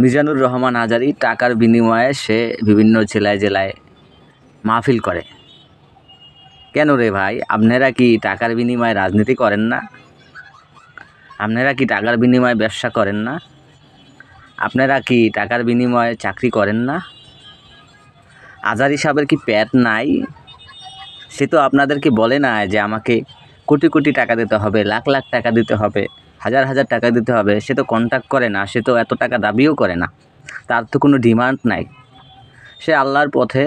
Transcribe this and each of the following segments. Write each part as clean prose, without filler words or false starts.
মিজানুর রহমান হাজারী টাকার বিনিময়ে সে বিভিন্ন জেলায় জেলায় মাহফিল করে। কেন রে ভাই, আপনারা কি টাকার বিনিময়ে রাজনীতি করেন না? আপনারা কি টাকার বিনিময়ে ব্যবসা করেন না? আপনারা কি টাকার বিনিময়ে চাকরি করেন না? হাজারী সাহেবের কি পেট নাই? সে তো আপনাদেরকে বলে না যে আমাকে কোটি কোটি টাকা দিতে হবে, লাখ লাখ টাকা দিতে হবে, হাজার হাজার টাকা দিতে হবে। সে তো কন্ট্যাক্ট করে না, সে তো এত টাকা দাবিও করে না, তার তো কোনো ডিমান্ড নাই। সে আল্লাহর পথে,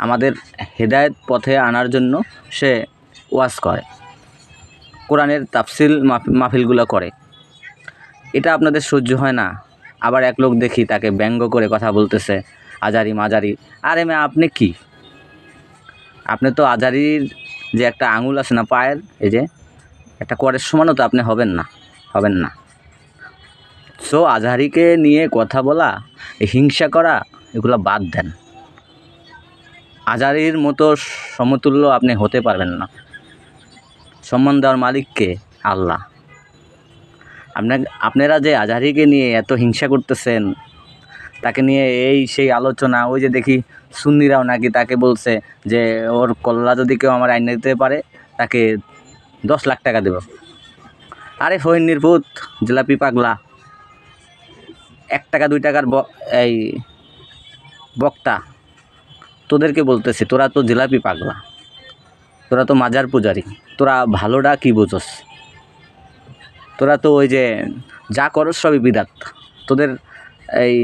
আমাদের হেদায়েত পথে আনার জন্য সে ওয়াজ করে, কোরআনের তাফসিল মাহফিলগুলো করে। এটা আপনাদের সহ্য হয় না? আবার এক লোক দেখি তাকে ব্যঙ্গ করে কথা বলতেছে, আজারি মাজারি। আরে মে আপনি কি, আপনি তো আজারির যে একটা আঙুল আছে না পায়ের, এই যে একটা করের সমানও তো আপনি হবেন না। সো আজহারিকে নিয়ে কথা বলা, হিংসা করা, এগুলো বাদ দেন। আজহারির মতো সমতুল্য আপনি হতে পারবেন না। সম্মান দেওয়ার মালিককে আল্লাহ। আপনারা যে আজহারিকে নিয়ে এত হিংসা করতেছেন, তাকে নিয়ে এই সেই আলোচনা, ওই যে দেখি সুন্নিরাও নাকি তাকে বলছে যে ওর কল্লা যদি কেউ আমার আইনে দিতে পারে তাকে 10 লাখ টাকা দেব। আরে ফহিনীর পুত, জিলাপি পাগলা, 1 টাকা 2 টাকার এই বক্তা, তোদেরকে বলতেছি, তোরা তো জিলাপি পাগলা, তোরা তো মাজার পূজারি, তোরা ভালোটা কি বুঝোস? তোরা তো ওই যে যা করস সবই বিদাত। তোদের এই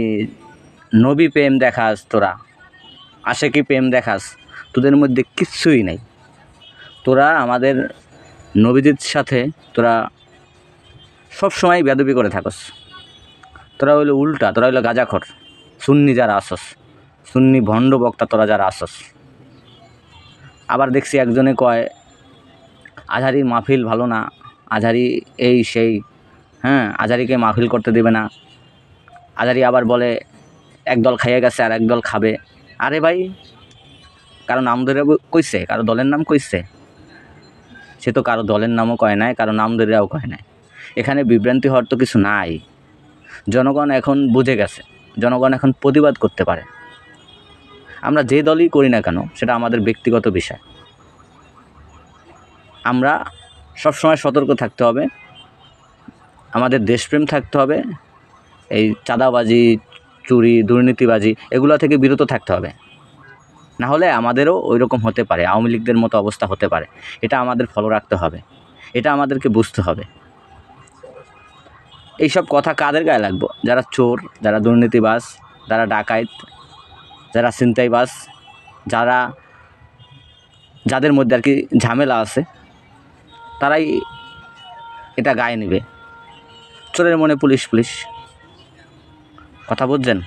নবী প্রেম দেখাস, তোরা আশেকি প্রেম দেখাস, তোদের মধ্যে কিচ্ছুই নাই। তোরা আমাদের নবীজির সাথে তোরা সবসময় বেয়াদবি করে থাকস। তোরা হইলো উল্টা, তোরা হইলো গাঁজাখোর। সুন্নি যারা আসস, সুন্নি ভণ্ড বক্তা তোরা যারা আসস। আবার দেখছি একজনে কয় আজহারির মাহফিল ভালো না, আজহারি এই সেই, আজহারিকে মাহফিল করতে দেবে না। আজহারি আবার বলে একদল খাইয়ে গেছে আর একদল খাবে। আরে ভাই, কারো নাম ধরে কইছে, কারো দলের নাম কইছে? সে তো কারো দলের নামও কয় নাই, কারো নাম ধরেও কয় নাই। এখানে বিভ্রান্তি হওয়ার তো কিছু নাই। জনগণ এখন বুঝে গেছে, জনগণ এখন প্রতিবাদ করতে পারে। আমরা যে দলই করি না কেন সেটা আমাদের ব্যক্তিগত বিষয়। আমরা সবসময় সতর্ক থাকতে হবে, আমাদের দেশপ্রেম থাকতে হবে, এই চাঁদাবাজি, চুরি, দুর্নীতিবাজি এগুলো থেকে বিরত থাকতে হবে। না হলে আমাদেরও ওই রকম হতে পারে, আওয়ামী লীগদের মতো অবস্থা হতে পারে। এটা আমাদের ফলো রাখতে হবে, এটা আমাদেরকে বুঝতে হবে। এইসব কথা কাদের গায়ে লাগবো? যারা চোর, যারা দুর্নীতিবাজ, যারা ডাকাইত, যারা ছিনতাইবাজ, যাদের মধ্যে আর কি ঝামেলা আছে, তারাই এটা গায়ে নেবে। চোরের মনে পুলিশ, কথা বুঝছেন?